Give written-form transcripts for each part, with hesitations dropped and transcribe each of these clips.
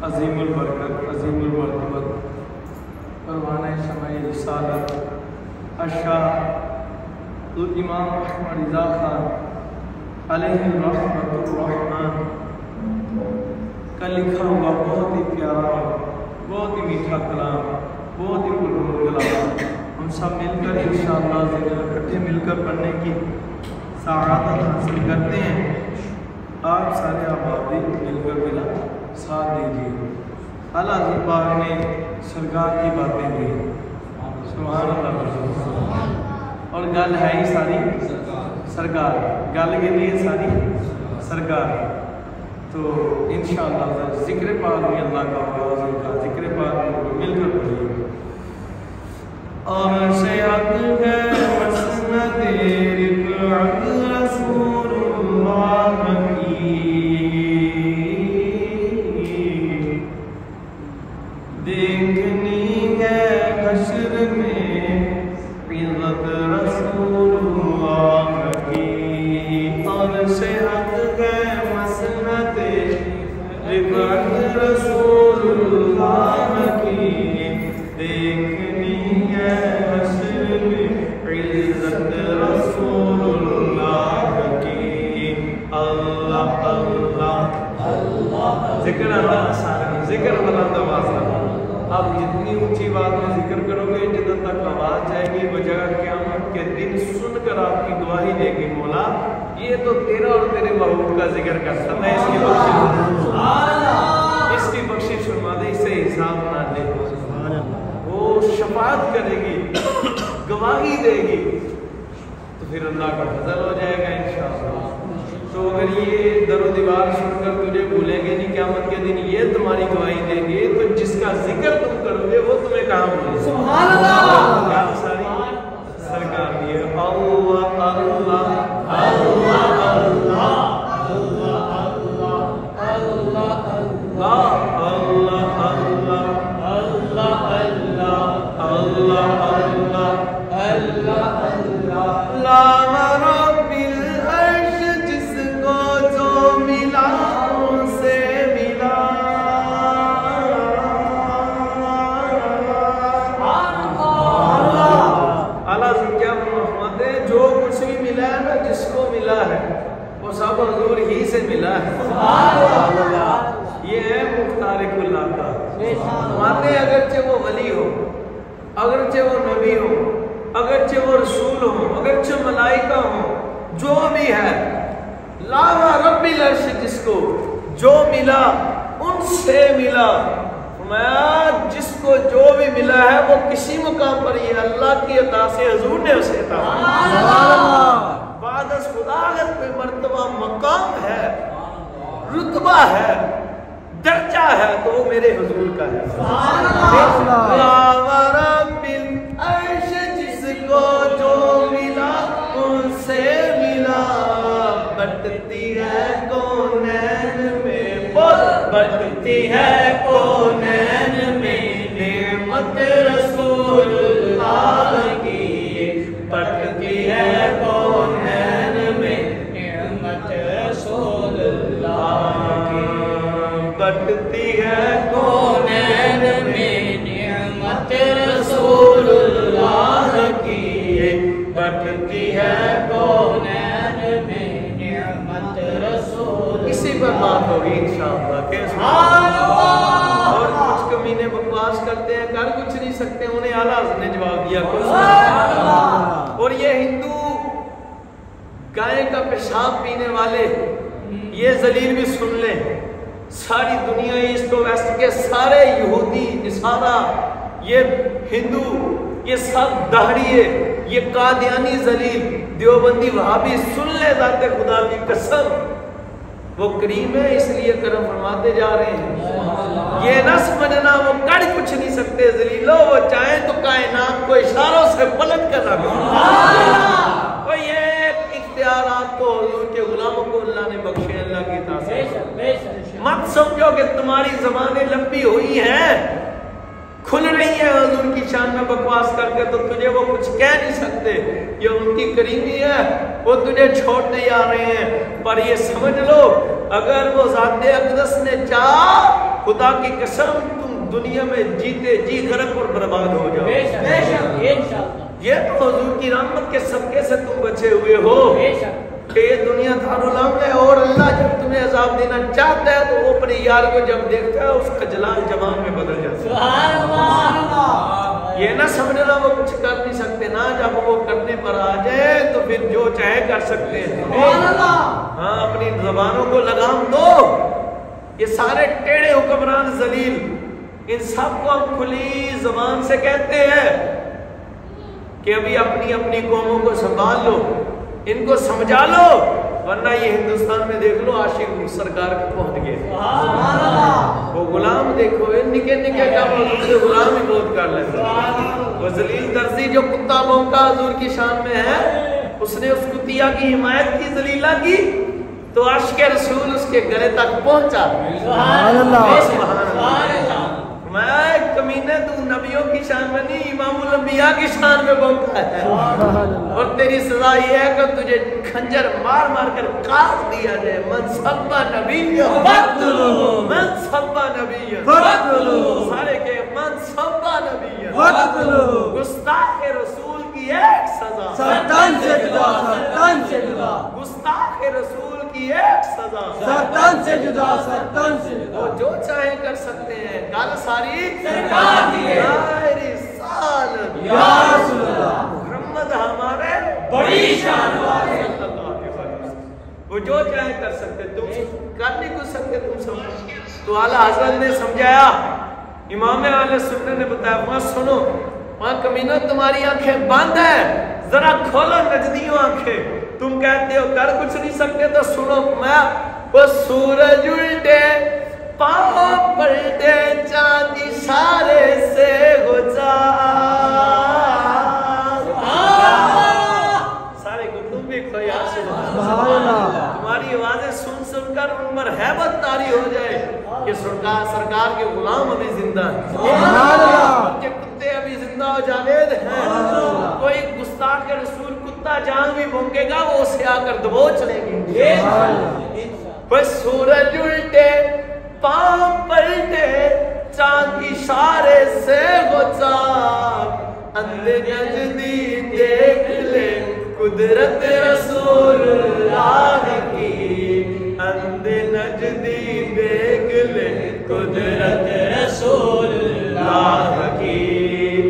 عظیم البرکت عظیم المرتبت پروانہ شمع رسالت الشاہ امام احمد رضا خان علیہ الرحمۃ الرحمن کا لکھا ہوا بہت ہی پیارا، بہت ہی میٹھا کلام، بہت ہی پرنور کلام ہم سب مل کر انشاءاللہ اکٹھے مل کر پڑھنے کی سعادت حاصل کرتے ہیں۔ آپ سارے آبادی مل کر ملا ساتھ دیجیے۔ اعلیٰ حضرت پاک نے سرکار کی باتیں دی، سبحان اللہ، اور گل ہے ہی ساری سرکار، گل کے لیے ساری سرکار۔ تو انشاءاللہ ذکر پاک میں اللہ کا آغاز کا ذکر پاک میں مل کر پڑھیے۔ اور شیعت ہے مسند رفعت رسول اللہ کی، دیکھنی ہے حشر میں عزت رسول اللہ کی۔ اور شیعت ہے مسند رفعت رسول اللہ کی، دیکھنی ہے حشر میں عزت رسول اللہ کی۔ اللہ اللہ اللہ، ذکر اللہ سارے ذکر اللہ دوازہ۔ آپ جتنی اونچی بات میں ذکر کرو گے جدھر تک آواز جائے گی بجا قیامت کے دن سن کر آپ کی گواہی دے گی، مولا یہ تو تیرا اور تیرے محبوب کا ذکر کرتا ہے، اس کی بخشش فرما دے، اسے حساب نہ دے۔ وہ شفاعت کرے گی، گواہی دے گی، تو پھر اللہ کا فضل ہو جائے گا انشاءاللہ۔ تو اگر یہ در و دیوار سن کر تجھے بھولیں گے نہیں قیامت کے دن، یہ تمہاری گواہی دیں گے، تو جس کا ذکر تم کرو گے وہ تمہیں کہاں بھولے؟ سبحان اللہ، کیا ساری سرکار دی ہے۔ اللہ اللہ اللہ اللہ اللہ اللہ سب حضور ہی سے ملا ہے۔ یہ ہے مختار کل کا ماتے، اگرچہ وہ ولی ہو، اگرچہ وہ نبی ہو، اگرچہ وہ رسول ہو، اگرچہ ملائکہ ہو، جو بھی ہے لاوا رب العرش، جس کو جو ملا ان سے ملا۔ جس کو جو بھی ملا ہے وہ کسی مقام پر یہ اللہ کی عطا سے حضور نے اسے عطا بعد از خداغت پہ مرتبہ مقام ہے، رتبہ ہے، درجہ ہے، تو وہ میرے حضور کا ہے۔ رب العرش، جس کو جو ملا ان سے ملا، بٹتی ہے کونین میں، بٹتی ہے کونین میں نعمت رسول اللہ کی، بٹتی ہے کونین میں نعمت رسول اللہ کی، بٹتی ہے کونین میں نعمت رسول اللہ کی، بٹتی ہے کونین میں نعمت رسول۔ اسی پر بات ہوگی انشاءاللہ۔ اور کچھ کمینے بکواس کرتے ہیں، کر کچھ نہیں سکتے، انہیں اعلیٰ حضرت نے جواب دیا کچھ۔ اور یہ ہندو گائے کا پیشاب پینے والے یہ ذلیل بھی سن لیں، ساری دنیا ایسٹ و ویسٹ کے سارے یہودی نصارہ، یہ ہندو، یہ سب دہڑیے، یہ قادیانی ذلیل دیوبندی وہابی سن لے، ذات خدا کی قسم وہ کریم ہے، اس لیے کرم فرماتے جا رہے ہیں۔ یہ نہ سمجھنا وہ کر کچھ نہیں سکتے ذلیلو، وہ چاہیں تو کائنات کو اشاروں سے پلٹ کر رکھ۔ اور یہ اختیارات تو حضور کے غلاموں کو اللہ نے بخشے، اللہ کی تاثیر۔ مت سمجھو کہ تمہاری زبانیں لمبی ہوئی ہیں، کھل رہی ہیں حضور حضور کی شان میں بکواس کر کے تو تجھے وہ کچھ کہہ نہیں سکتے. یہ ان کی کریمی ہے, وہ تجھے چھوڑنے آ رہے ہیں. پر یہ سمجھ لو اگر وہ ذات اقدس نے چاہا, خدا کی قسم تم دنیا میں جیتے جی غرق اور برباد ہو جاؤ. یہ تو حضور کی رحمت کے صدقے سے تم بچے ہوئے ہو کہ یہ دنیا دارالعالم ہے. اور اللہ جب تمہیں عذاب دینا چاہتا ہے تو وہ اپنے یار کو جب دیکھتا ہے اس کا جلال جمال میں بدل جاتا ہے. سبحان اللہ. یہ نہ سمجھنا وہ کچھ کر نہیں سکتے نا, جب وہ کرنے پر آ جائے تو پھر جو چاہے کر سکتے ہیں. سبحان اللہ. ہاں اپنی زبانوں کو لگام دو. یہ سارے ٹیڑے حکمران ذلیل, ان سب کو ہم کھلی زبان سے کہتے ہیں کہ ابھی اپنی اپنی قوموں کو سنبھال لو, ان کو سمجھا لو, ورنہ یہ ہندوستان میں دیکھ لو عاشق سرکار کو پہنچ گئے. وہ غلام دیکھو نکے نکے کا حضور سے غلام ہی بہت کر لیتے. وہ ذلیل درزی جو کتا بھونکا حضور کی شان میں ہے, اس نے اس کتیا کی حمایت کی, ذلیلہ کی, تو عشق رسول اس کے گلے تک پہنچا. سبحان اللہ. میں کمینے تو نبیوں کی شان میں نہیں, امام الانبیاء کی شان میں بھونکا ہے. اور تیری سزا یہ ہے کہ تجھے کھنجر مار مار کر کاٹ دیا جائے. من سبا نبی فقتلوہ, من سبا نبی فقتلوہ, سارے کے من سبا نبی فقتلوہ. گستاخ رسول کی ایک سزا, سرطان سے جدا, سرطان سے جدا. گستاخ رسول کی ایک سزا, سرطان سے جدا, سرطان سے جدا. وہ جو چاہے کر سکتے ہیں. گل ساری سرکار کی ہے. یا رسالت یا رسول اللہ, محمد ہمارے بڑی شان والے. وہ جو چاہے کر سکتے, تم کر نہیں کچھ سکتے. تم سمجھو تو اعلیٰ حضرت نے سمجھایا, امام اہل سنت نے بتایا, وہاں سنو, وہاں کمینہ تمہاری آنکھیں بند ہے, ذرا کھولو نجدیوں آنکھیں. تم کہتے ہو کر کچھ نہیں سکتے, تو سنو میں. وہ سورج الٹے پاؤں پلٹے, چاند اشارے سے ہو جا. سارے کو تم بھی کوئی آسے تمہاری آوازیں سن سن کر ان پر ہیبت طاری ہو جائے کہ سرکار کے غلام ابھی زندہ ہیں, کتے ابھی زندہ ہو جاوید ہیں. کوئی گستاخ رسول کتا جان بھی بھونکے گا, وہ اسے آ کر دبوچ لیں گے. بس سورج الٹے پاؤں پلٹے, چاند اشارے سے ہو جا. اندھے نجدی دیکھ لے قدرت رسول اللہ کی. اندھے نجدی دیکھ لے قدرت رسول اللہ کی.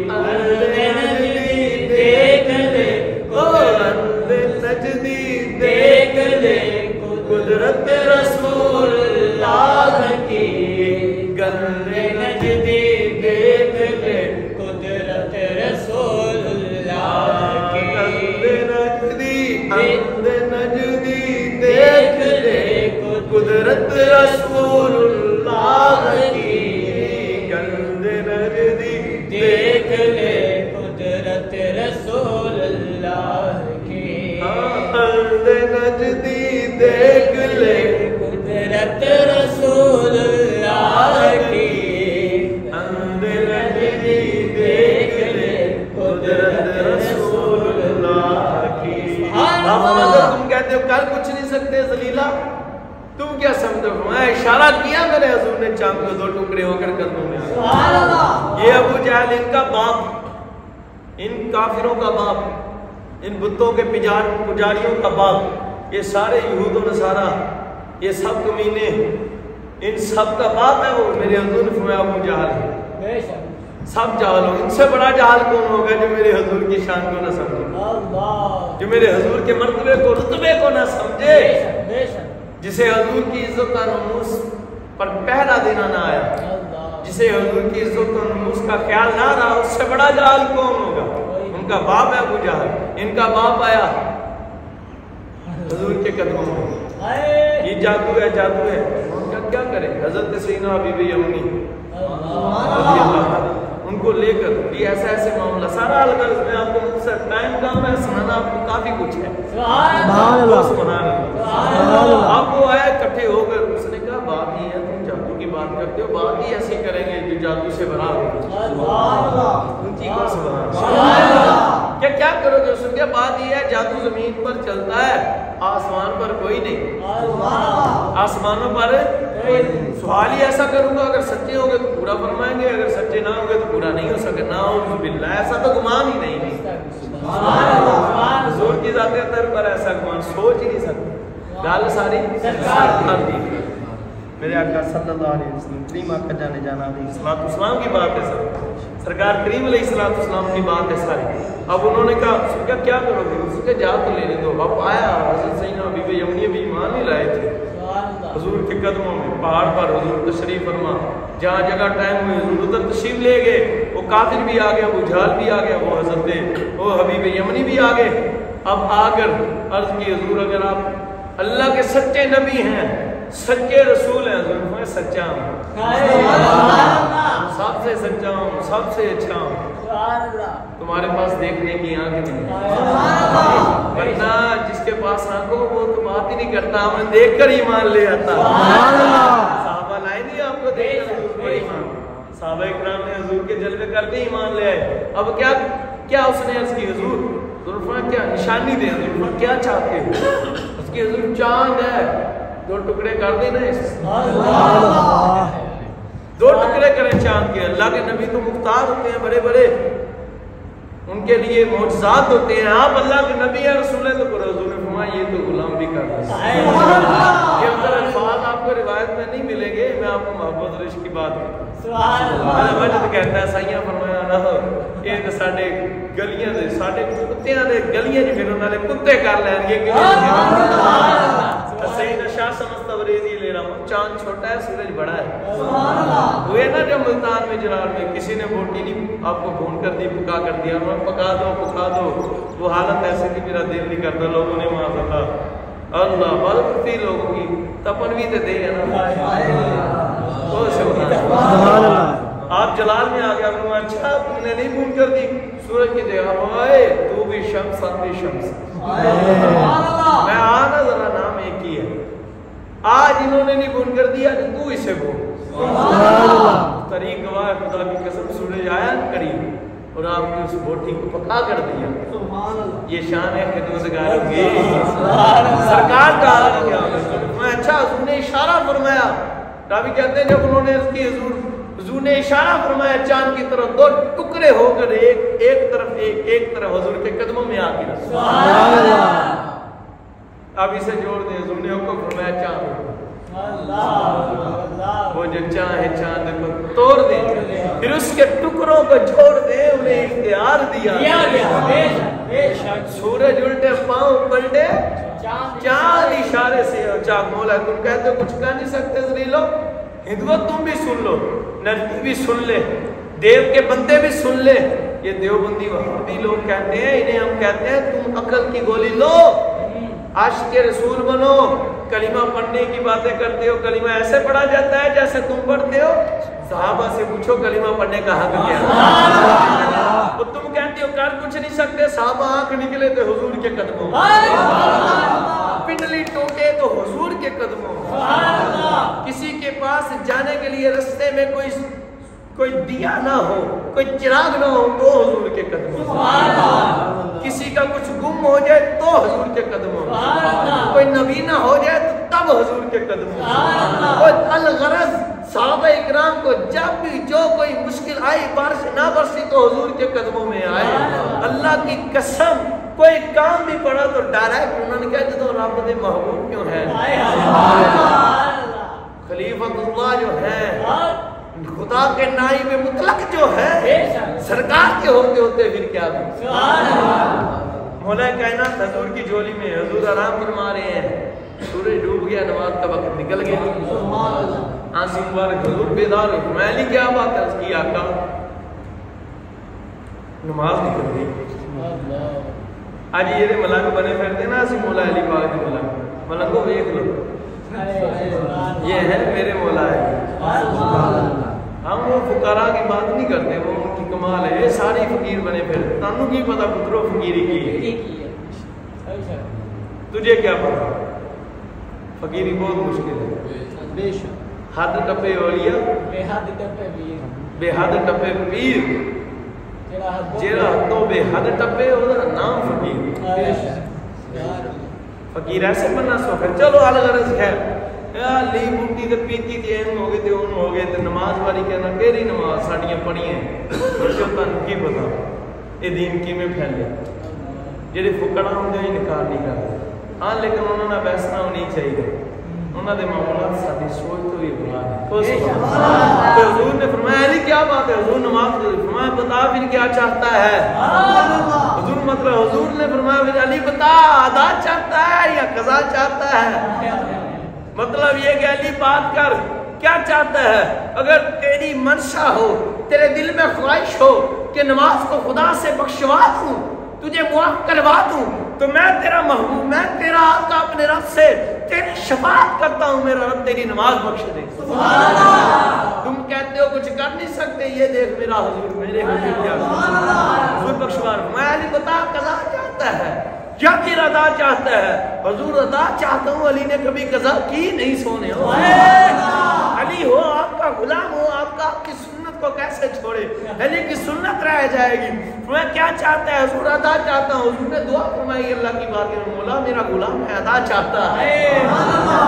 اندھے نجدی دیکھ لے, اندھے نجدی دیکھ لے قدرت رسول اللہ کی. گندے نجدی دیکھ لے قدرت رسول اللہ کی. اندھے نجدی دیکھ لے قدرت رسول اللہ کی. گندے نجدی دیکھ لے قدرت رسول اللہ کی. اندھے نجدی دیکھ لے قدرت رسول اللہ کی. اندھے نجدی دیکھ لے قدرت رسول اللہ کی. تم کہتے ہو کر کچھ نہیں سکتے ذلیلہ, تم کیا سمجھو؟ میں اشارہ کیا میرے حضور نے, چاند کو دو ٹکڑے ہو کر قدموں میں آیا. یہ ابو جہل ان کا باپ, ان کافروں کا باپ, ان بتوں کے پجاریوں کا باپ, یہ سارے یہود و نصارہ, یہ سب کمینے, ان سب کا باپ ہے وہ میرے حضور نے فرمایا ابو جہل ہے. سب جہل ہو, ان سے بڑا جہل کون ہوگا جو میرے حضور کی شان کو نہ سمجھے, جو میرے حضور کے مرتبے کو رتبے کو نہ سمجھے, جسے حضور کی عزت و نموس پر پہلا دینا نہ آیا, جسے حضور کی عزت و نموس کا خیال نہ رہا, اس سے بڑا جہل کون ہوگا؟ ان کا باپ ہے ابو جہل. ان کا باپ آیا حضور کے قدموں میں, یہ جادو ہے, جادو ہے. ان کا کیا کرے؟ حضرت سیدنا بی بی یمنی رضی اللہ عنہ, ان کو لے کر بھی ایسا ایسے معاملہ سارا الغرض میں آپ کو مختصر ٹائم کام ہے, سنانا آپ کو کافی کچھ ہے. سبحان اللہ. آپ وہ آئے کٹھے ہو کر, اس نے کہا بات یہ ہے تم جادو کی بات کر کرتے ہو بات ہی ایسی کریں گے جو جادو سے بنا ان چیزوں سے بنا کیا کرو گے؟ اس کے بعد یہ ہے جادو زمین پر چلتا ہے، آسمان پر کوئی نہیں، آسمانوں پر سوال ہی ایسا کروں گا، اگر سچے ہوں گے تو پورا فرمائیں گے، اگر سچے نہ ہوں گے تو پورا نہیں ہو سکے، نعوذ باللہ، ایسا تو گمان ہی نہیں حضور کی ذات اطہر پر ایسا گمان سوچ ہی نہیں سکتے۔ گال ساری میرے آقا صلی اللہ علیہ وسلم کریم آقا جانے جانا علیہ الصلوۃ والسلام کی بات ہے سر، سرکار کریم علیہ الصلوۃ والسلام کی بات ہے ساری۔ اب انہوں نے کہا کیا کرو گے؟ اس کے جا تو لینے دو۔ اب آیا حضرت سیدنا بی بی یمنی بھی ایمان نہیں لائے تھے حضور کے قدموں میں، پہاڑ پر حضور تشریف فرما، جہاں جگہ ٹائم ہوئی حضور ادھر تشریف لے گئے، وہ کافر بھی آ گیا، وہ جھال بھی آ گیا، وہ حضرت وہ حبیب یمنی بھی آ گئے۔ اب آ کر عرض کی حضور اگر آپ اللہ کے سچے نبی ہیں، سچے رسول ہیں، حضور میں سچا ہوں، سب سے سچا ہوں، سب سے اچھا ہوں، تمہارے پاس دیکھنے کی آنکھ نہیں، ورنہ جس کے پاس آنکھ ہو وہ تو بات ہی نہیں کرتا، ہمیں دیکھ کر ایمان لے آتا۔ صحابہ لائے نہیں آپ کو دیکھ کر حضور پر ایمان، صحابہ اکرام نے حضور کے جلوے کر کے ایمان لے آئے۔ اب کیا اس نے عرض کی حضور کیا نشانی دے، حضور کیا چاہتے ہو؟ اس کی حضور چاند ہے، دو ٹکڑے کر دینا، دو ٹکڑے کریں چاند کے۔ اللہ کے نبی تو مختار ہوتے ہیں بڑے بڑے، ان کے لیے معجزات ہوتے ہیں، آپ اللہ کے نبی ہیں، رسول ہیں، تو حضور نے فرمایا یہ تو غلام بھی کر رہا ہے۔ یہ اندر الفاظ آپ کو روایت میں نہیں ملیں گے، میں آپ کو محبت اور عشق کی بات مجد کہتا ہے سائیاں فرمایا نہ یہ تو ساڈے گلیاں دے ساڈے کتیاں دے گلیاں جی پھر انہوں نے کتے کر لین گے۔ سیدنا شاہ سمجھ تبریزی لے رہا ہوں، چاند چھوٹا ہے سورج بڑا ہے۔ ہوئے نا جو ملتان میں جرار میں کسی نے بوٹی نہیں آپ کو بھون کر دی، پکا کر دیا، پکا دو پکا دو، وہ حالت ایسے کہ میرا دل نہیں کرتا، لوگوں نے وہاں تھا اللہ بلکہ تھی لوگوں کی تپن بھی تے دے ہے نا آپ جلال میں آ گیا، اچھا تم نے نہیں بھون کر دی سورج کی جگہ، آئے تو بھی شمس ہم بھی شمس، میں آنا ذرا نام ایک ہی ہے، آج انہوں نے نہیں بھون کر دیا تو اسے بھون، طریق گواہ خدا کی قسم سورج آیا قریب اور آپ نے اس بوٹی کو پکا کر دیا۔ یہ شان ہے خدمتگار کی، سرکار کا حال کیا میں اچھا حضور نے اشارہ فرمایا، راوی کہتے ہیں جب انہوں نے اس کی حضور نے اشارہ فرمایا چاند کی طرف، دو ٹکڑے ہو کر ایک طرف حضور کے قدموں میں آ گیا۔ اب اسے جوڑ دیں، حضور نے حکم فرمایا چاند وہ جو چاہے چاند کو توڑ دیں، پھر اس کے ٹکڑوں کو جوڑ دیں، انہیں اختیار دیا، سورج الٹے پاؤں پلٹے چاند اشارے سے چاک مولا تم کہتے ہو کچھ کہہ نہیں سکتے ذلیلو، ہندوت تم بھی سن لو، نرمی بھی سن لے، دیو کے بندے بھی سن لے، یہ دیوبندی وہابی لوگ کہتے ہیں، انہیں ہم کہتے ہیں تم عقل کی گولی لو، عاشق رسول بنو، کلمہ پڑھنے کی باتیں کرتے ہو، کلمہ ایسے پڑھا جاتا ہے جیسے تم پڑھتے ہو، صحابہ سے پوچھو کلمہ پڑھنے کا حق کیا ہے، اور تم کہتے ہو کر کچھ نہیں سکتے، صحابہ آنکھ نکلے تو حضور کے قدموں، پنڈلی ٹوٹے تو حضور کے قدموں، کسی کے پاس جانے کے لیے رستے میں کوئی دیا نہ ہو، کوئی چراغ نہ ہو تو حضور کے قدموں، کسی کا کچھ گم ہو جائے تو حضور کے قدموں، کوئی نبی نہ ہو جائے تو تب حضور کے قدموں، کوئی الغرض صحابہ اکرام کو جب بھی جو کوئی مشکل آئی بارش نہ برسی تو حضور کے قدموں میں آئے، اللہ کی قسم کوئی کام بھی پڑا تو ڈائریکٹ انہوں نے کہا تو رب دے محبوب کیوں ہے، خلیفۃ اللہ جو ہے، خدا کے نائب مطلق جو ہے، سرکار کے ہوتے ہوتے پھر کیا بھی، مولا کائنات حضور کی جولی میں، حضور آرام فرما رہے ہیں، سورج ڈوب گیا، نماز کا وقت نکل گیا، آنسی مبارک حضور بیدار ہو، میں لی کیا بات ہے اس کی آقا، نماز نکل گئی، آج یہ ملنگ بنے پھرتے نا اسی مولا علی پاک کے ملنگ کو دیکھ لو، یہ ہے میرے مولا ہے، ہم وہ فقراء کی بات نہیں کرتے، وہ ان کی کمال ہے، یہ ساری فقیر بنے پھر، تانوں کی پتہ پترو فقیری کی ہے، تجھے کیا پتہ، فقیری بہت مشکل ہے، حد ٹپے اولیاء بے حد ٹپے پیر بے حد ٹپے پیر جیڑا حدوں بے حد ٹپے اودا نام فقیر فقیر ایسے بننا سوکھا چلو الغرض خیر لی بوٹی تے پیتی تے ایم ہو گئے تے اون ہو گئے تے نماز والی کہنا کیڑی نماز ساڈیاں پڑھیاں جو تانوں کی پتا اے دین کیویں پھیلے جڑے فکڑا ہوندے انکار نہیں کرتے ہاں لیکن انہوں نے بیسنا ہونی چاہیے انہوں نے معاملات ساتھی سوچ تو بھی بلا ہے تو حضور نے فرمایا علی کیا بات ہے حضور نماز فرمایا بتا پھر کیا چاہتا ہے حضور مطلب حضور نے فرمایا علی بتا ادا چاہتا ہے یا قضا چاہتا ہے مطلب یہ کہ علی بات کر کیا چاہتا ہے اگر تیری منشا ہو تیرے دل میں خواہش ہو کہ نماز کو خدا سے بخشوا دوں تجھے معاف کروا دوں تو میں تیرا محبوب میں تیرا آقا اپنے رب سے تیری شفاعت کرتا ہوں میرا رب تیری نماز بخش دے تم کہتے ہو کچھ کر نہیں سکتے یہ دیکھ میرا حضور میرے حضور کیا حضور بخشوا میں علی بتا قضا چاہتا ہے کیا پھر ادا چاہتا ہے حضور ادا چاہتا ہوں علی نے کبھی قضا کی نہیں سونے ہو علی ہو آپ کا غلام ہو آپ کا آپ کی سنت کو کیسے چھوڑے علی کی سنت رہ جائے گی میں کیا چاہتا ہے حضور ادا چاہتا ہوں حضور نے دعا فرمائی اللہ کی بات میں مولا میرا غلام ہے ادا چاہتا ہے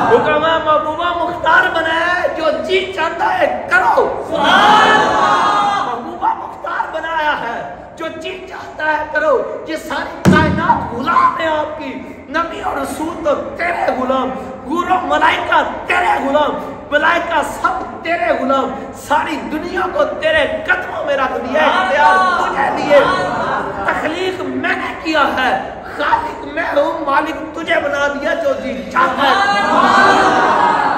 حکم محبوبہ مختار بنایا ہے جو جی چاہتا ہے کرو محبوبہ مختار بنایا ہے جو چیز چاہتا ہے کرو یہ ساری کائنات غلام ہے آپ کی نبی اور رسول تو تیرے غلام گورو ملائکہ تیرے غلام ملائکہ سب تیرے غلام ساری دنیا کو تیرے قدموں میں رکھ دیا اختیار تجھے دیے تخلیق میں نے کیا ہے خالق میں ہوں مالک تجھے بنا دیا جو جی چاہتا ہے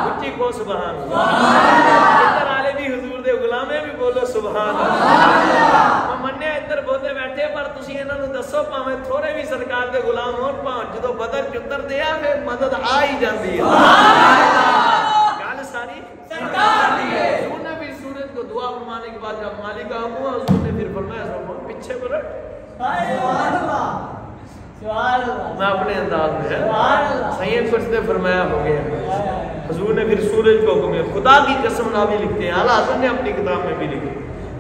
اچھی کو سبحان ادھر آلے بھی حضور دے غلامے بھی بولو سبحان اللہ مننے ادھر بہتے بیٹھے پر تسی انہاں نوں دسو پاویں تھوڑے بھی سرکار دے غلام ہون پاویں جدوں بدر چتر دیا پھر مدد آ ہی جاندی ہے گل ساری سرکار دی ہے حضور نے بھی سورج کو دعا فرمانے کے بعد جب مالک آمو حضور نے پھر فرمایا پیچھے پلٹ سبحان اللہ میں اپنے انداز میں سید کچھ نے فرمایا ہو گیا حضور نے پھر سورج کو حکم خدا کی قسم نہ بھی لکھتے ہیں اعلیٰ حضرت نے اپنی کتاب میں بھی لکھی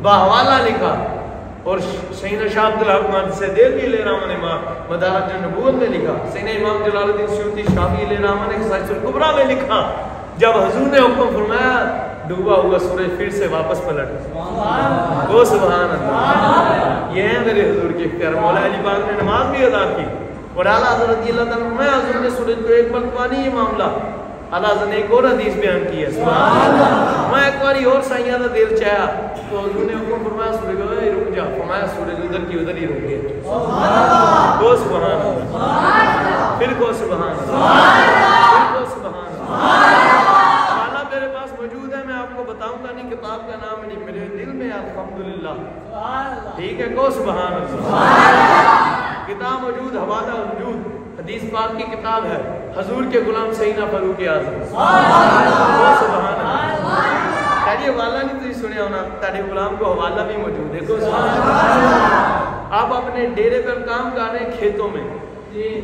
باحوالہ لکھا اور سیدنا شاہ عبدالرحمن سے دہلوی علیہ الرحمہ نے مدارج النبوت میں لکھا سیدنا امام جلال الدین سیوطی شافعی علیہ الرحمہ نے خصائص الکبریٰ میں لکھا جب حضور نے حکم فرمایا ڈوبا ہوا سورج پھر سے واپس پلٹ وہ سبحان اللہ یہ ہے میرے حضور کی اختیار مولا علی پاک نے نماز بھی ادا کی اور اعلیٰ حضرت رضی اللہ تعالیٰ میں حضور نے سورج کو ایک پل پانی یہ معاملہ اعلیٰ حضرت نے ایک اور حدیث بیان کی ہے میں ایک باری اور سائیاں دا دل چاہیا تو حضور نے حکم فرمایا سورج کو رک جا فرمایا سورج ادھر کی ادھر ہی رک گیا کو سبحان اللہ پھر کو سبحان اللہ پھر کو سبحان اللہ میرے پاس موجود ہے میں آپ کو بتاؤں گا نہیں کتاب کا نام نہیں میرے دل میں الحمدللہ ٹھیک ہے کو سبحان اللہ کتاب موجود حوالہ موجود حدیث پاک کی کتاب ہے حضور کے غلام سیدنا فاروق اعظم سبحان اللہ تیری حوالہ نہیں تجھے سنیا ہونا تیرے غلام کو حوالہ بھی موجود ہے کو سبحان اللہ آپ اپنے ڈیرے پر کام کر رہے ہیں کھیتوں میں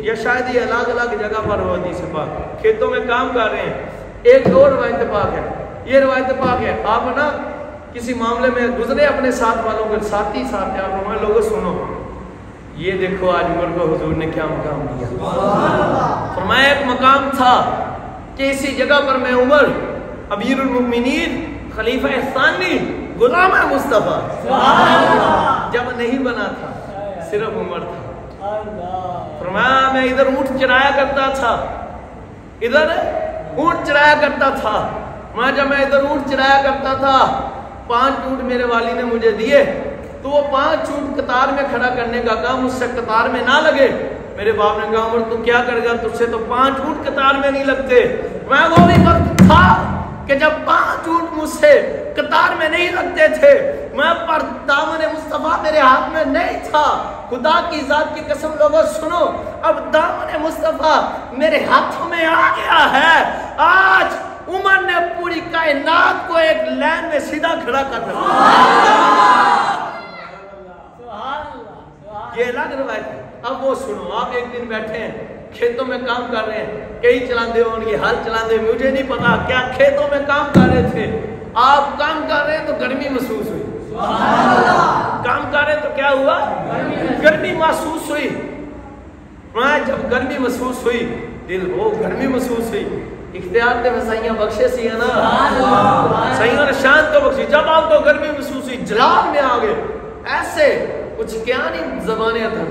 یا شاید یہ الگ الگ جگہ پر ہو حدیث پاک کھیتوں میں کام کر رہے ہیں ایک اور روایت پاک ہے یہ روایت پاک ہے آپ نا کسی معاملے میں گزرے اپنے ساتھ والوں کے ساتھی ساتھ آپ ہمارے لوگوں سنو یہ دیکھو آج عمر کو حضور نے کیا مقام دیا فرمایا ایک مقام تھا کہ اسی جگہ پر میں عمر امیر المؤمنین خلیفہ ثانی غلام مصطفیٰ جب نہیں بنا تھا صرف عمر تھا فرمایا میں ادھر اونٹ چرایا کرتا تھا ادھر اونٹ چرایا کرتا تھا جب میں ادھر اونٹ چرایا کرتا تھا 5 اونٹ میرے والی نے مجھے دیے تو وہ 5 اونٹ قطار میں کھڑا کرنے کا کام اس سے قطار میں نہ لگے میرے باپ نے کہا عمر تو کیا کرے گا تجھ سے تو 5 اونٹ قطار میں نہیں لگتے میں وہ بھی وقت تھا کہ جب 5 اونٹ مجھ سے قطار میں نہیں لگتے تھے میں پر دامن مصطفیٰ میرے ہاتھ میں نہیں تھا خدا کی ذات کی قسم لوگوں سنو اب دامن مصطفیٰ میرے ہاتھوں میں آ گیا ہے آج عمر نے پوری کائنات کو ایک لائن میں سیدھا کھڑا کر دیا یہ الگ روایت ہے اب وہ سنو آپ ایک دن بیٹھے ہیں کھیتوں میں کام کر رہے ہیں, کئی چلاندے ہوں گے, ہل چلاندے, مجھے نہیں پتا کیا کھیتوں میں کام کر رہے تھے. آپ کام کر رہے ہیں تو گرمی محسوس ہوئی, کام کر رہے ہیں تو کیا ہوا, گرمی محسوس ہوئی. جب گرمی محسوس ہوئی, دل وہ گرمی محسوس ہوئی, اختیار تے وسائیاں بخشے سی ہے نا, سائیوں نے شان تو بخشی. جب آپ کو گرمی محسوس ہوئی, جلال میں آ گئے, ایسے کچھ کیا نہیں زبانیں تھا,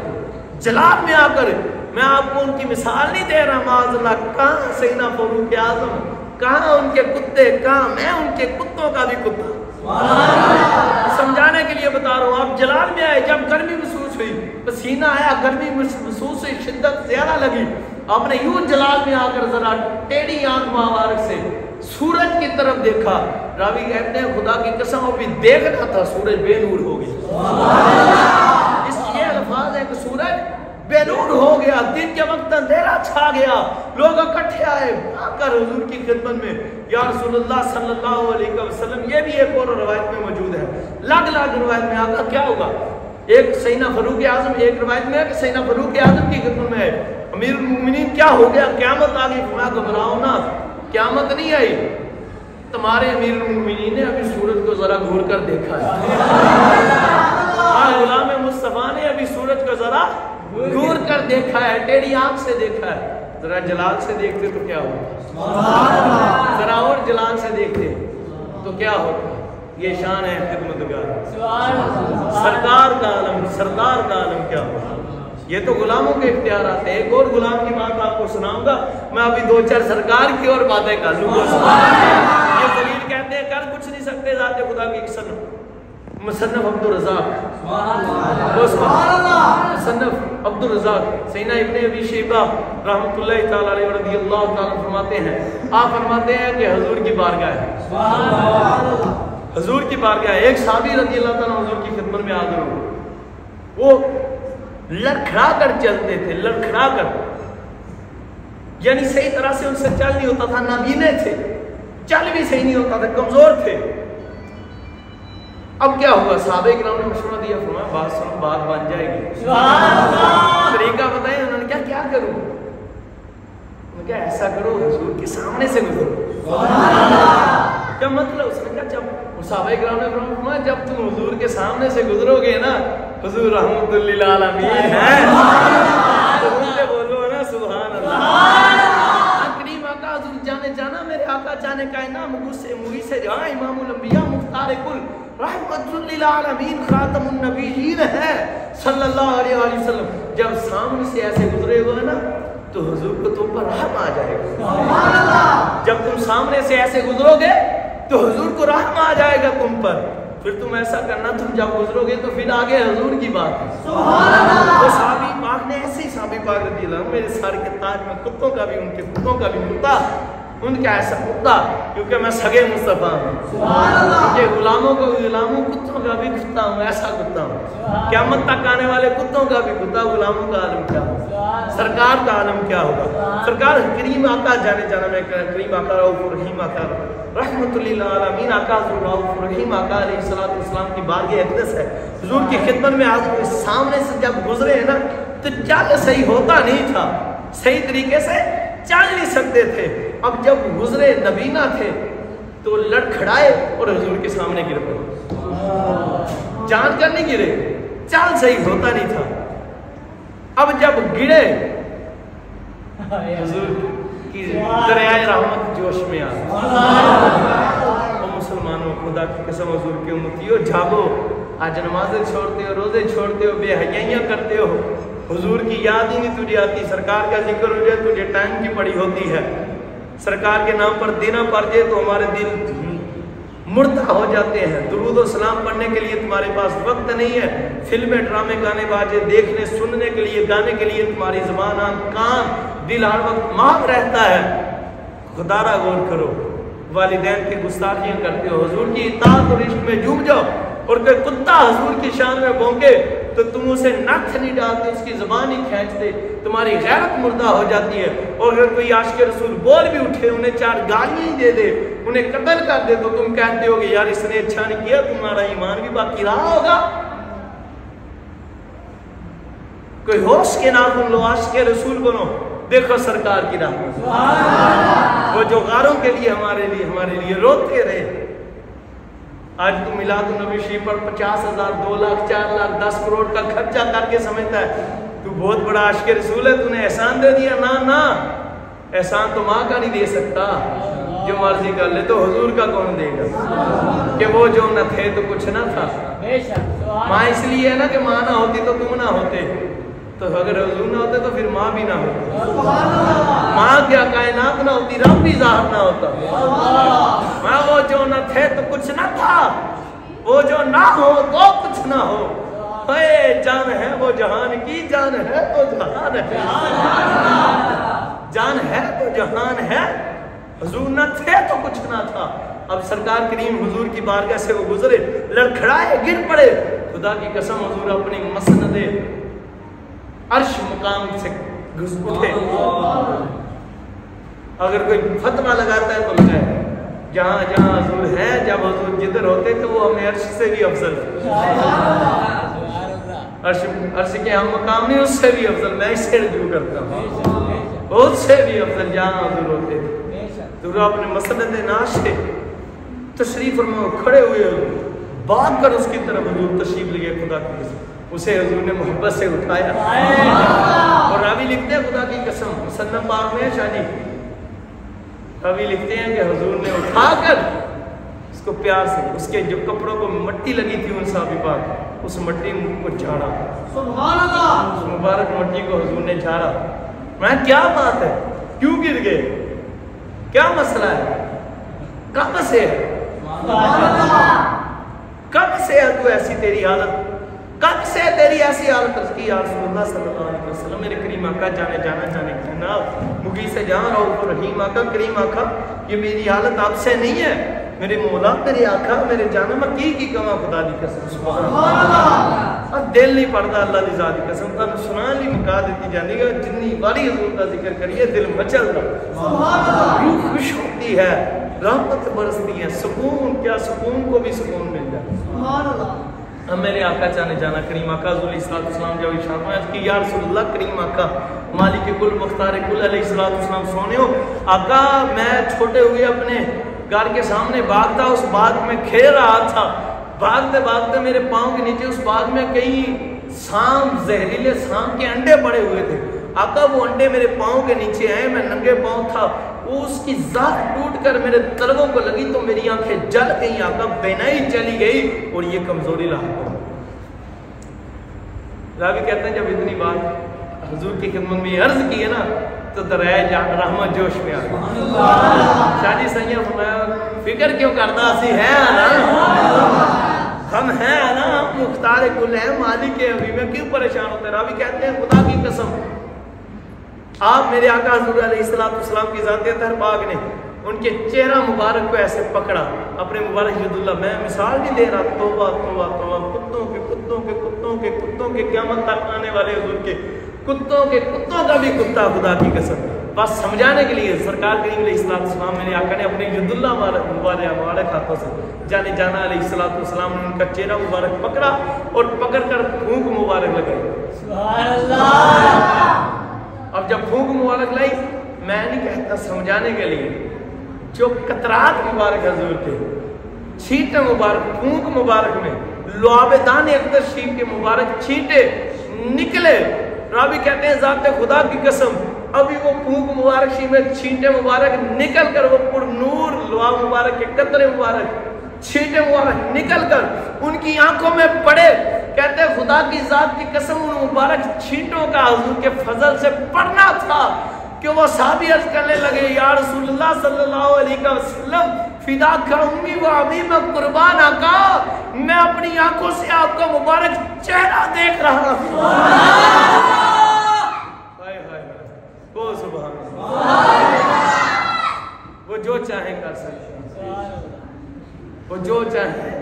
جلال میں آ کر میں آپ کو ان کی مثال نہیں دے رہا معاذ اللہ, کہاں سیدنا فاروق اعظم, کہاں ان کے کتے, کہاں میں ان کے کتوں کا بھی کتا, سمجھانے کے لیے بتا رہا ہوں. آپ جلال میں آئے, جب گرمی محسوس ہوئی, پسینہ آیا, گرمی محسوس ہوئی, شدت زیادہ لگی, آپ نے یوں جلال میں آ کر ذرا ٹیڑھی آنکھ مبارک سے سورج کی طرف دیکھا. راوی کہتے ہیں خدا کی قسم ابھی دیکھنا تھا, سورج بے نور ہو گیا. اس یہ الفاظ ہے کہ سورج بے نور ہو گیا, دن کے وقت اندھیرا چھا گیا, لوگ اکٹھے آئے آ کر حضور کی خدمت میں, یا رسول اللہ صلی اللہ علیہ وسلم. یہ بھی ایک اور روایت میں موجود ہے, لگ روایت میں آقا کیا ہوگا, ایک سیدنا فاروق اعظم, ایک روایت میں ہے کہ سیدنا فاروق اعظم کی خدمت میں ہے, امیر المومنین کیا ہو گیا, قیامت آ گئی. فرمایا گھبراؤ نا, قیامت نہیں آئی, تمہارے امیر المومنین نے ابھی سورج کو ذرا گھور کر دیکھا ہے, غلام مصطفیٰ نے ابھی سورج کو ذرا گھور کر دیکھا ہے, ٹیڑھی آنکھ سے دیکھا ہے. ذرا جلال سے دیکھتے تو کیا ہوتا, ذرا اور جلال سے دیکھتے تو کیا ہوتا. یہ شان ہے خدمتگار, سرکار کا عالم, سردار کا عالم کیا ہوتا. یہ تو غلاموں کے اختیارات ہیں. ایک اور غلام کی بات آپ کو سناؤں گا, میں ابھی دو چار سرکار کی اور باتیں کر لوں گا. یہ دلیل کہتے ہیں کر کچھ نہیں سکتے ذات خدا کی قسم. مصنف عبدالرزاق, مصنف عبدالرزاق, سیدنا ابن ابی شیبہ رحمۃ اللہ تعالی علیہ رضی اللہ تعالی فرماتے ہیں, آپ فرماتے ہیں کہ حضور کی بارگاہ ہے, حضور کی بارگاہ ہے. ایک صحابی رضی اللہ تعالیٰ حضور کی خدمت میں حاضر ہوئے, وہ لڑکھڑا کر چلتے تھے, لڑکھڑا کر, یعنی صحیح طرح سے ان سے چل نہیں ہوتا تھا, نابینے تھے, چل بھی صحیح نہیں ہوتا تھا, کمزور تھے. اب کیا ہوا, صحابہ کرام نے مشورہ دیا, فرمایا بات سنو, بات بن جائے گی, طریقہ بتائیں. انہوں نے کیا کروں, انہوں نے کہا ایسا کرو, حضور کے سامنے سے گزرو. کیا مطلب, اس نے کہا جب صحابہ کرام نے فرمایا جب تم حضور کے سامنے سے گزرو گے نا, حضور رحمت للعالمین ہے, تو ان سے بولو نا سبحان اللہ. کریم آقا حضور جانے جانا, میرے آقا جانے کائنات, مغی سے جہاں امام الانبیاء, مختار کل, رحمت للعالمین, خاتم النبیین ہے صلی اللہ علیہ وسلم. جب سامنے سے ایسے گزرے ہوئے نا تو حضور کو تم پر رحم آ جائے گا. جب تم سامنے سے ایسے گزرو گے تو حضور کو رحم آ جائے گا تم پر. پھر تم ایسا کرنا, تم جب گزرو گے تو پھر آگے حضور کی بات ہے. وہ صحابی پاک نے ایسے ہی, صحابی پاک رضی اللہ عنہ, میرے سر کے تاج میں کتوں کا بھی, ان کے کتوں کا بھی کتا, ان کا ایسا کتا, کیونکہ میں سگے مصطفیٰ ہوں, کیونکہ غلاموں کو غلاموں, کتوں کا بھی کتا ہوں, ایسا کتا ہوں. قیامت تک آنے والے کتوں کا بھی کتا. غلاموں کا عالم کیا ہوگا, سرکار کا عالم کیا ہوگا. سرکار کریم آقا جانے جانا, میں کریم آقا رؤوف الرحیم آقا رحمت للعالمین آقا رؤوف الرحیم آقا علیہ الصلوۃ والسلام کی بارگاہ اقدس ہے. حضور کی خدمت میں حاضر, سامنے سے جب گزرے ہیں نا تو چل صحیح ہوتا نہیں تھا, صحیح طریقے سے چل نہیں سکتے تھے. اب جب گزرے, نبینا تھے, تو لڑکھڑائے اور حضور کے سامنے گر پڑے, جان کر نہیں گرے, چال صحیح ہوتا نہیں تھا. اب جب گرے, حضور کی دریائے رحمت جوش میں آ. مسلمانوں, خدا کی قسم, حضور کے امتیو جاگو, آج نمازیں چھوڑتے ہو, روزے چھوڑتے ہو, بے حیائیاں کرتے ہو, حضور کی یاد ہی نہیں تجھے آتی. سرکار کا ذکر ہو جائے تجھے ٹائم کی پڑی ہوتی ہے, سرکار کے نام پر دینا پڑ جائے تو ہمارے دل مردہ ہو جاتے ہیں. درود و سلام پڑھنے کے لیے تمہارے پاس وقت نہیں ہے, فلمیں, ڈرامے, گانے باجے دیکھنے, سننے کے لیے, گانے کے لیے تمہاری زبان, آنکھ, کان, دل ہر وقت مانگ رہتا ہے. خدا را غور کرو, والدین کی گستاخیاں کرتے ہو, حضور کی اطاعت اور عشق میں ڈوب جاؤ, اور کوئی کتا حضور کی شان میں بھونکے تو تم اسے نتھ نہیں ڈالتے, اس کی زبان ہی کھینچتے, تمہاری غیرت مردہ ہو جاتی ہے. اور اگر کوئی عاشق رسول بول بھی اٹھے, انہیں 4 گالیاں ہی دے دے, انہیں قتل کر دے, تو تم کہتے ہو کہ یار اس نے اچھا نہیں کیا, تمہارا ایمان بھی باقی رہا ہوگا. کوئی ہوش کے ناخن لو, عاشق رسول بنو, دیکھو سرکار کی رحمت، وہ جو غاروں کے لیے ہمارے لیے روتے رہے. آج تو میلاد النبی شریف پر 50,000 2 لاکھ 4 لاکھ 10 کروڑ کا خرچہ کر کے سمجھتا ہے تو بہت بڑا عاشق رسول ہے، تو نے احسان دے دیا. نہ احسان تو ماں کا نہیں دے سکتا، جو مرضی کر لے تو حضور کا کون دے گا؟ کہ وہ جو نہ تھے تو کچھ نہ تھا. ماں اس لیے ہے نا کہ ماں نہ ہوتی تو تم نہ ہوتے، تو اگر حضور نہ ہوتے تو پھر ماں بھی نہ ہوتی. ماں کیا کائنات نہ ہوتی، رب بھی ظاہر نہ ہوتا. ماں وہ جو نہ تھے تو کچھ نہ تھا، وہ جو نہ ہو تو کچھ نہ ہو. اے جان ہے وہ جہان کی، جان ہے تو جہان ہے، جان ہے تو جہان ہے. حضور نہ تھے تو کچھ نہ تھا. اب سرکار کریم حضور کی بارگاہ سے وہ گزرے، لڑکھڑائے گر پڑے. خدا کی قسم حضور اپنی مسند عرش مقام سے گھس اٹھے. اگر کوئی فتویٰ لگاتا ہے تو لگائے، جہاں جہاں حضور ہے، جب حضور جدھر ہوتے تو وہ ہمیں عرش سے بھی افضل ہے. عرش کے ہم مقام نہیں، اس سے بھی افضل. میں اس سے رجوع کرتا ہوں، اس سے بھی افضل جہاں حضور ہوتے تھے. تو اپنے مسند ناش سے تشریف فرما کھڑے ہوئے، بھاگ کر اس کی طرف حضور تشریف لے گئے. خدا کی قسم اسے حضور نے محبت سے اٹھایا. اور راوی لکھتے ہیں خدا کی قسم مسلم پاک میں شانی راوی لکھتے ہیں کہ حضور نے اٹھا کر اس کو پیار سے، اس کے جو کپڑوں کو مٹی لگی تھی ان صحابی پاک، اس مٹی کو جھاڑا. سبحان اللہ. اس مبارک مٹی کو حضور نے جھاڑا. میں کیا بات ہے، کیوں گر گئے، کیا مسئلہ ہے، کب سے ہے، کب سے ہے تو ایسی تیری حالت، کب سے تیری ایسی حالت؟ اس کی یا رسول اللہ صلی اللہ علیہ وسلم میرے کریم آقا جانے جناب مگی سے جان رہو رحیم آقا کریم آقا، یہ میری حالت آپ سے نہیں ہے میرے مولا میرے آقا میرے جانا میں کی کما خدا دی قسم. سبحان اللہ. اور دل نہیں پڑتا اللہ دی ذات کی قسم. تم سنان لی مکا دیتی جاندی گا جتنی باری حضور کا ذکر کریے دل مچلتا، روح خوش ہوتی ہے، رحمت برستی ہے، سکون، کیا سکون کو بھی سکون مل جائے. سبحان اللہ. میرے آقا چاہنے جانا کریم آقا حضور علیہ السلام جب ارشاد فرمایا کہ یا رسول اللہ کریم آقا مالک کل مختار کل علیہ السلام سونے ہو آقا، میں چھوٹے ہوئے اپنے گھر کے سامنے باغ تھا، اس باغ میں کھیل رہا تھا، بھاگتے بھاگتے میرے پاؤں کے نیچے اس باغ میں کئی سانپ، زہریلے سانپ کے انڈے پڑے ہوئے تھے. آقا وہ انڈے میرے پاؤں کے نیچے آئے، میں ننگے پاؤں تھا، وہ اس کی ذات ٹوٹ کر میرے تلووں کو لگی تو میری آنکھیں جل گئیں آقا، بینائی چلی گئی اور یہ کمزوری لاحق ہو. راوی کہتے ہیں جب اتنی بات حضور کی خدمت میں عرض کی ہے نا تو درائے رحمت جوش میں آ گئی. شاہ جی سیاں فرمایا فکر کیوں کرتا اسی ہے نا، ہم ہیں نا، ہم مختار کل ہیں، مالک ابھی میں کیوں پریشان ہوتے. راوی کہتے ہیں خدا کی قسم آپ میرے آقا حضور علیہ السلام کی ذات اطہر پاک نے ان کے چہرہ مبارک کو ایسے پکڑا اپنے مبارک ید اللہ. میں مثال نہیں دے رہا، توبہ توبہ توبہ، کتوں کے کتوں کے کتوں کے کتوں کے قیامت تک آنے والے حضور کے کتوں کے کتوں کا بھی کتا خدا کی قسم. بس سمجھانے کے لیے سرکار کریم علیہ السلام میرے آقا نے اپنے ید اللہ مبارک ہاتھوں سے جانے جانا علیہ السلام نے ان کا چہرہ مبارک پکڑا اور پکڑ کر پھونک مبارک لگائی. سبحان اللہ. اب جب پھونک مبارک لائی، میں نہیں کہتا سمجھانے کے لیے، جو قطرات مبارک حضور کے چھینٹے مبارک پھونک مبارک میں لعاب دان اقدس شریف کے مبارک چھینٹے نکلے. راوی کہتے ہیں ذات خدا کی قسم ابھی وہ پھونک مبارک شریف میں چھینٹے مبارک نکل کر وہ پر نور لعاب مبارک کے قطرے مبارک چھینٹے مبارک نکل کر ان کی آنکھوں میں پڑے. کہتے ہیں خدا کی ذات کی قسم ان مبارک چھینٹوں کا حضور کے فضل سے پڑنا تھا کہ وہ صحابی عرض کرنے لگے یا رسول اللہ صلی اللہ علیہ وسلم فدا کا امی و ابی میں قربان آقا، میں اپنی آنکھوں سے آپ کا مبارک چہرہ دیکھ رہا ہوں. وہ سبحان اللہ. وہ جو چاہیں کر سکتے ہیں، وہ جو چاہیں.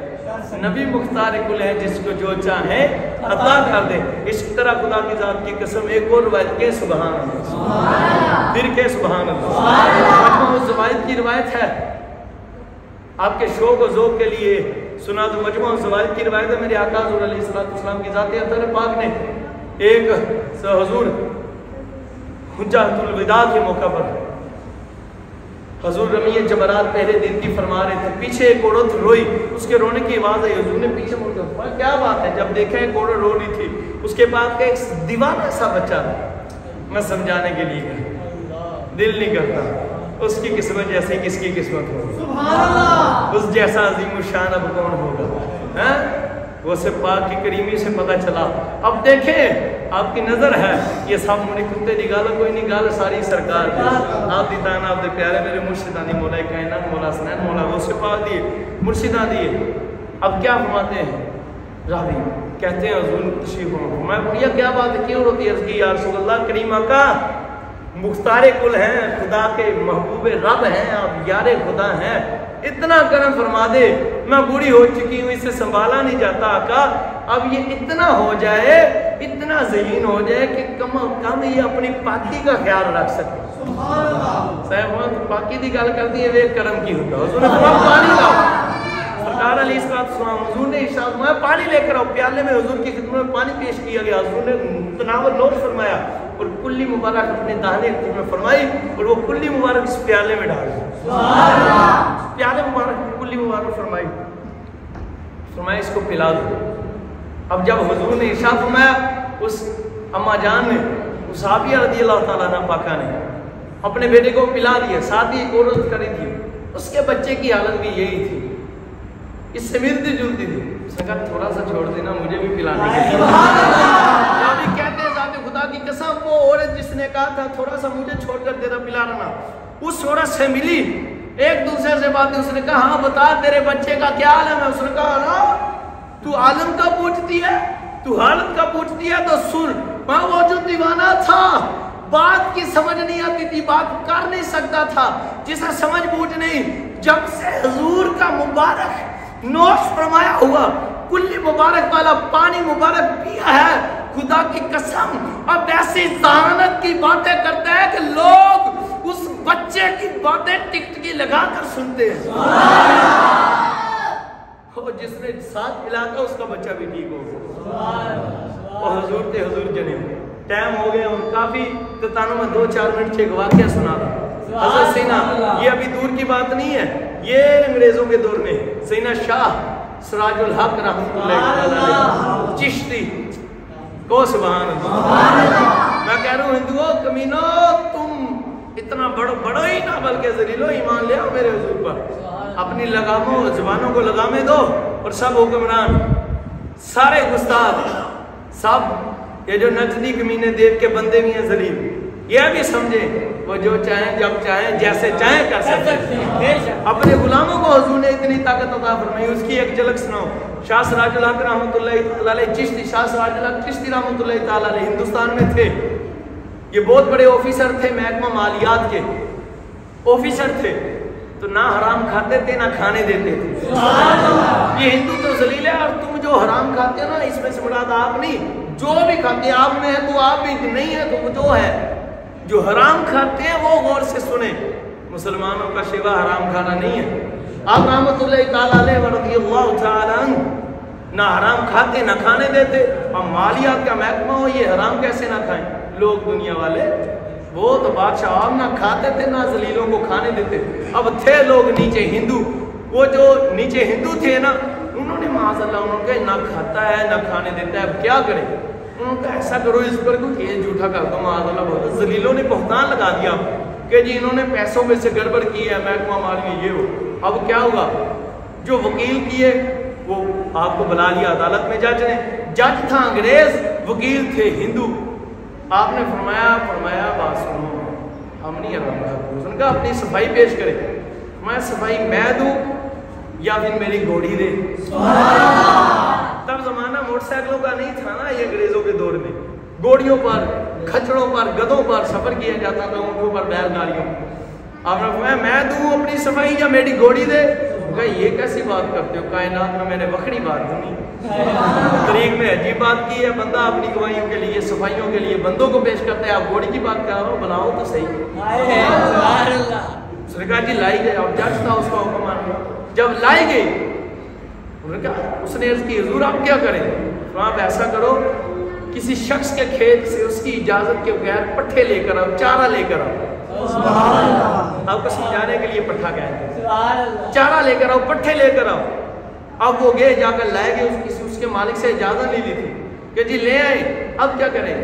نبی مختار کل ہے، جس کو جو چاہیں عطا کر دے. اس طرح خدا کی ذات کی قسم ایک اور روایت کے سبحان اللہ، پھر کے سبحان اللہ. مجموع الزوائد کی روایت ہے، آپ کے شوق و ذوق کے لیے سنا دو. مجموع الزوائد کی روایت ہے، میرے آقا حضور علیہ السلام کی ذات اطہر پاک نے ایک حضور حجۃ الوداع کے موقع پر حضور رمی جمرات پہلے دن کی فرما رہے تھے، پیچھے ایک عورت روئی، اس کے رونے کی آواز آئی، حضور نے پیچھے مڑ کر فرمایا کیا بات ہے؟ جب دیکھا ایک عورت رو رہی تھی، اس کے پاس ایک دیوانہ سا بچہ تھا، میں سمجھانے کے لیے گیا، دل نہیں کرتا اس کی قسمت جیسے کس کی قسمت ہو، سبحان اللہ، اس جیسا عظیم الشان اب کون ہوگا؟ وہ سے پاک کی کریمی سے پتہ چلا۔ اب دیکھیں آپ کی نظر ہے یہ سب منی کتے دی گال کوئی نہیں، گال ساری سرکار دی، آپ دی تانا آپ دے پیارے میرے مرشدانی مولا کائنات مولا حسنین مولا وہ سے پاک دیے مرشدان دیے۔ اب کیا فرماتے ہیں راوی کہتے ہیں حضور تشریف فرما، میں پوچھا کیا بات ہے کیوں روتی؟ عرض کی یا رسول اللہ کریم آقا مختار کل ہیں، خدا کے محبوب رب ہیں، آپ یار خدا ہیں، اتنا کرم فرما دے، میں بوڑھی ہو چکی ہوں، اسے سنبھالا نہیں جاتا آقا، اب یہ اتنا ہو جائے، اتنا ذہین ہو جائے کہ کم از کم یہ اپنی پاکی کا خیال رکھ سکے۔ صاحب وہاں تو پاکی دی گل کر دی ہے، وہ کرم کی ہوتا ہے۔ حضور نے فرمایا پانی لاؤ، سرکار علیہ السلام حضور نے ارشاد فرمایا پانی لے کر آؤ، پیالے میں حضور کی خدمت میں پانی پیش کیا گیا، حضور نے تناول نوش فرمایا اور کلی مبارک اپنے دانے میں فرمائی اور وہ کلی مبارک اس پیالے میں ڈال دی، پیالے مبارک کلی مبارک فرمائی، فرمایا اس کو پلا دو۔ اب جب حضور نے ارشاد فرمایا، اس اما جان نے، اس صحابیہ رضی اللہ تعالیٰ عنہ پاکہ نے اپنے بیٹے کو پلا دیا، ساتھ ہی ایک عورت کری تھی، اس کے بچے کی حالت بھی یہی تھی، اس سے ملتی جلتی تھی، اس نے کہا تھوڑا سا چھوڑ دینا مجھے بھی پلانے کے لیے۔ ابھی کہتے ہیں ذات خدا کی قسم وہ عورت جس نے کہا تھا تھوڑا سا مجھے چھوڑ کر دینا پلا رہنا، اس عورت سے ملی، ایک دوسرے سے باتیں، اس نے کہا ہاں بتا تیرے بچے کا کیا عالم ہے؟ اس نے کہا نا تو عالم کا پوچھتی ہے، تو حالت کا پوچھتی ہے تو سن، میں وہ جو دیوانہ تھا بات کی سمجھ نہیں آتی تھی، بات کر نہیں سکتا تھا، جسے سمجھ بوجھ نہیں، جب سے حضور کا مبارک نوش فرمایا ہوا کلی مبارک والا پانی مبارک پیا ہے، خدا کی قسم اب ایسی ذہانت کی باتیں کرتا ہے کہ لوگ اس بچے کی باتیں ٹکٹکی لگا کر سنتے ہیں، اور جس نے ساتھ ملا تھا اس کا بچہ بھی ٹھیک ہو گیا، اور حضور تھے حضور جنہیں ٹائم ہو گیا، ان کافی تتانوں میں 2-4 منٹ سے ایک واقعہ سنا تھا۔ حضرت سینا یہ ابھی دور کی بات نہیں ہے، یہ انگریزوں کے دور میں سینا شاہ سراج الحق رحمۃ اللہ علیہ چشتی کو سبحان اللہ، میں کہہ رہا ہوں ہندوؤں کمینو تم اتنا بڑا ہی نہ بلکہ ذلیلو ایمان لے آؤ میرے حضور پر، اپنی لگاموں زبانوں کو لگامے دو، اور سب حکمران سارے گستاخ سب یہ جو نچنی کمینے دیو کے بندے بھی ہیں ذلیل، یہ بھی سمجھیں وہ جو چاہیں جب چاہیں جیسے چاہیں کر سکتے ہیں، اپنے غلاموں کو حضور نے اتنی طاقت عطا فرمائی۔ اس کی ایک جھلک سناؤ، شاہ سراج الحق رحمۃ اللہ علیہ چشتی، شاہ سراج الحق چشتی رحمۃ اللہ تعالیٰ علیہ ہندوستان میں تھے، یہ بہت بڑے آفیسر تھے، محکمہ مالیات کے آفیسر تھے، تو نہ حرام کھاتے تھے نہ کھانے دیتے تھے۔ یہ ہندو تو ذلیل ہے، اور تم جو حرام کھاتے ہو نا اس میں سے مراد آپ نہیں، جو بھی کھاتے آپ میں ہے تو آپ بھی نہیں ہے تو وہ جو ہے، جو حرام کھاتے ہیں وہ غور سے سنیں، مسلمانوں کا شیوا حرام کھانا نہیں ہے۔ آپ رحمۃ اللہ تعالیٰ علیہ ورضی اللہ تعالیٰ عنہ نہ حرام کھاتے نہ کھانے دیتے، اور مالیات کا محکمہ ہو یہ حرام کیسے نہ کھائیں؟ لوگ دنیا والے وہ تو بادشاہ آپ نہ کھاتے تھے نہ ذلیلوں کو کھانے دیتے۔ اب تھے لوگ نیچے ہندو، وہ جو نیچے ہندو تھے نا انہوں نے معاذ اللہ انہوں نے نہ کھاتا ہے نہ کھانے دیتا ہے، اب کیا کرے؟ انہوں نے کہا ایسا کرو اس پر کوئی یہ جھوٹا کر دو، معاذ اللہ بہت ذلیلوں نے بہتان لگا دیا کہ جی انہوں نے پیسوں میں سے گڑبڑ کی ہے، محکمہ مالی یہ ہو۔ اب کیا ہوگا؟ جو وکیل کیے وہ آپ کو بلا لیا عدالت میں جج نے، جج تھا انگریز، وکیل تھے ہندو۔ آپ نے فرمایا بات سنو، ہم نہیں حرام کھاتے۔ اس نے کہا اپنی صفائی پیش کرے، میں صفائی میں دوں یا پھر میری گھوڑی دے؟ تب زمانہ موٹر سائیکلوں کا نہیں تھا نا، یہ انگریزوں کے دور میں گھوڑیوں پر، کھچڑوں پر، گدھوں پر سفر کیا جاتا تھا، اونٹوں پر، بیل گاڑیوں۔ آپ نے فرمایا میں دوں اپنی صفائی یا میری گھوڑی دے؟ کہا یہ کیسی بات کرتے ہو، کائنات میں نے وکھری بات سنی، طریق میں عجیب بات کی ہے، بندہ اپنی گواہیوں کے لیے صفائیوں کے لیے بندوں کو پیش کرتا ہے، آپ گھوڑی کی بات کر رہا ہو، بناؤ تو صحیح۔ اس نے کہا جی لائی گئی، اب جج تھا اس کا حکم مان، جب لائی گئی اس نے عرض کی حضور آپ کیا کریں؟ تو آپ ایسا کرو کسی شخص کے کھیت سے اس کی اجازت کے بغیر پٹھے لے کر آؤ، چارہ لے کر آؤ. آپ کو سمجھانے کے لیے پٹھا گیا ہے. چارہ لے کر آؤ، پٹھے لے کر آؤ. اب وہ گئے، جا کر لائے گئے، اس کے مالک سے اجازت نہیں لی تھی کہ جی لے آئے، اب کیا کریں؟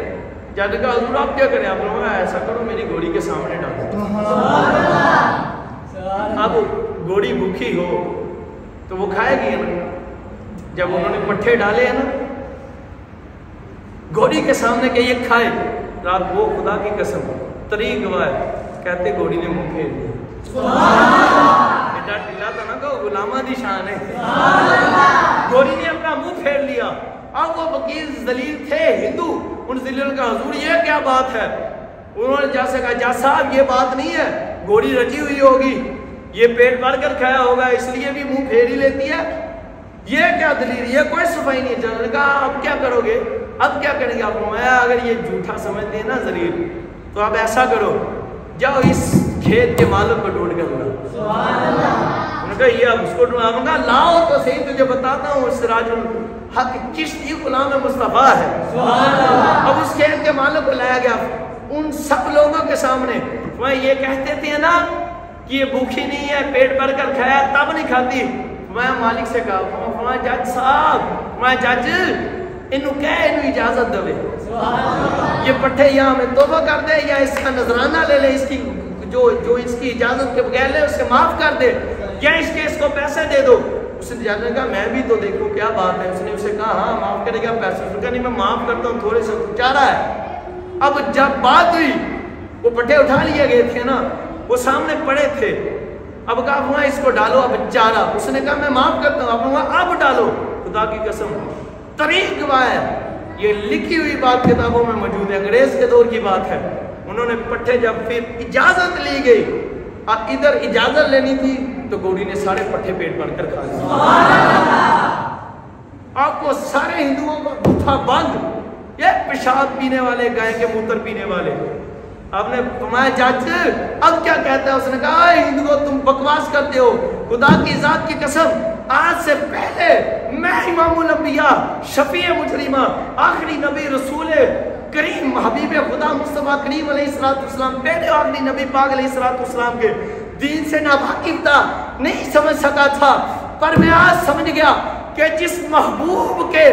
جب کہا حضور آپ کیا کریں؟ آپ نے کہا ایسا کرو میری گھوڑی کے سامنے ڈالو. اب گھوڑی بھوکی ہو تو وہ کھائے گی نا. جب انہوں نے پٹھے ڈالے ہیں نا گھوڑی کے سامنے کہ یہ کھائے، رات وہ خدا کی قسم طریق گواہ کہتے گھوڑی نے منہ پھیر دیا. بیٹا ٹھلا تھا نا کہ غلامہ دی شان ہے. گھوڑی نے اپنا منہ پھیر لیا. اب وہ وکیل ذلیل تھے ہندو، ان ذلیل کا حضور یہ کیا بات ہے؟ انہوں نے جیسے کہا جا صاحب یہ بات نہیں ہے، گھوڑی رچی ہوئی ہوگی، یہ پیٹ بھر کر کھایا ہوگا اس لیے بھی منہ پھیر ہی لیتی ہے، یہ کیا دلیل، یہ کوئی صفائی نہیں. جنہوں نے کہا اب کیا کرو گے؟ اب کیا کریں گے؟ آپ فرمایا اگر یہ جھوٹا سمجھتے ہیں نا ذلیل تو آپ ایسا کرو، جاؤ اس کھیت کے مالک کو ڈھونڈ کر لاؤ. انہوں نے کہا یہ اب اس کو ڈھونڈا. آپ نے کہا لاؤ تو صحیح، تجھے بتاتا ہوں سراج الحق چشتی غلام مصطفیٰ ہے. اب اس کھیت کے مالک کو لایا گیا ان سب لوگوں کے سامنے. وہ یہ کہتے تھے نا کہ یہ بھوکی نہیں ہے، پیٹ بھر کر کھایا تب نہیں کھاتی. میں مالک سے کہا جج صاحب، میں جج انہوں کہے انہوں اجازت دے یہ پٹھے یہاں میں توبہ کر دے یا اس کا نظرانہ لے لے، اس کی جو اس کی اجازت کے بغیر لے اسے معاف کر دے، یا اس کے اس کو پیسے دے دو. اس نے جج نے کہا میں بھی تو دیکھوں کیا بات ہے. اس نے اسے کہا ہاں معاف کرے گا پیسے؟ اس نے کہا نہیں میں معاف کرتا ہوں، تھوڑے سے چارہ ہے. اب جب بات ہوئی وہ پٹھے اٹھا لیے گئے تھے نا، وہ سامنے پڑے تھے. اب کہا وہاں اس کو ڈالو اب چارہ. اس نے کہا میں معاف کرتا ہوں. اب وہاں اب ڈالو. خدا کی قسم طریق گواہ ہے، یہ لکھی ہوئی بات کتابوں میں موجود ہے، انگریز کے دور کی بات ہے. انہوں نے پٹھے جب پھر اجازت لی گئی، ادھر اجازت لینی تھی تو گھوڑی نے سارے پٹھے پیٹ بھر کر کھا لیے. آپ کو سارے ہندوؤں کا بوتھا بند، یہ پیشاب پینے والے، گائے کے موتر پینے والے. آپ نے فرمایا جج اب کیا کہتا ہے؟ اس نے کہا ہندوؤں تم بکواس کرتے ہو، خدا کی ذات کی قسم آج سے پہلے میں امام الانبیاء، شفیع مجرمہ، آخری نبی، رسول کریم، حبیب خدا مصطفیٰ کریم علیہ السلام، پہلے آخری نبی پاک علیہ السلام کے دین سے ناواقف تھا، نہیں سمجھ سکا تھا. پر میں آج سمجھ گیا کہ جس محبوب کے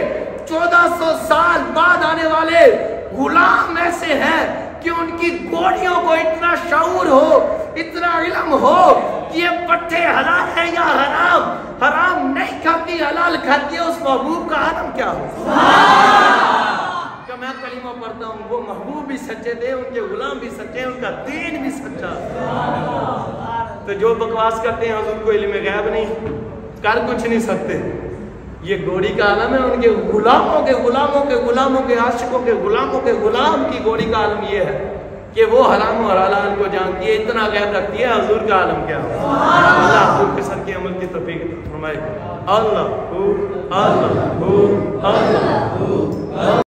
1400 سال بعد آنے والے غلام ایسے ہیں کہ ان کی گوڑیوں کو اتنا شعور ہو، اتنا علم ہو کہ یہ پٹھے حلال ہے یا حرام، حرام نہیں کھاتی حلال کھاتی ہے، اس محبوب کا عالم کیا ہو. کہ میں کلمہ پڑھتا ہوں، وہ محبوب بھی سچے تھے، ان کے غلام بھی سچے، ان کا دین بھی سچا. تو جو بکواس کرتے ہیں حضور کو علم غیب نہیں، کر کچھ نہیں سکتے. یہ گھوڑی کا عالم ہے، ان کے غلاموں کے غلاموں کے غلاموں کے عاشقوں کے غلاموں کے غلام کی گھوڑی کا عالم یہ ہے کہ وہ حرام اور حلال کو جانتی ہے، اتنا غیب رکھتی ہے. حضور کا عالم کیا ہے؟ اللہ حضور کے سر کے عمل کی توفیق فرمائے. اللہ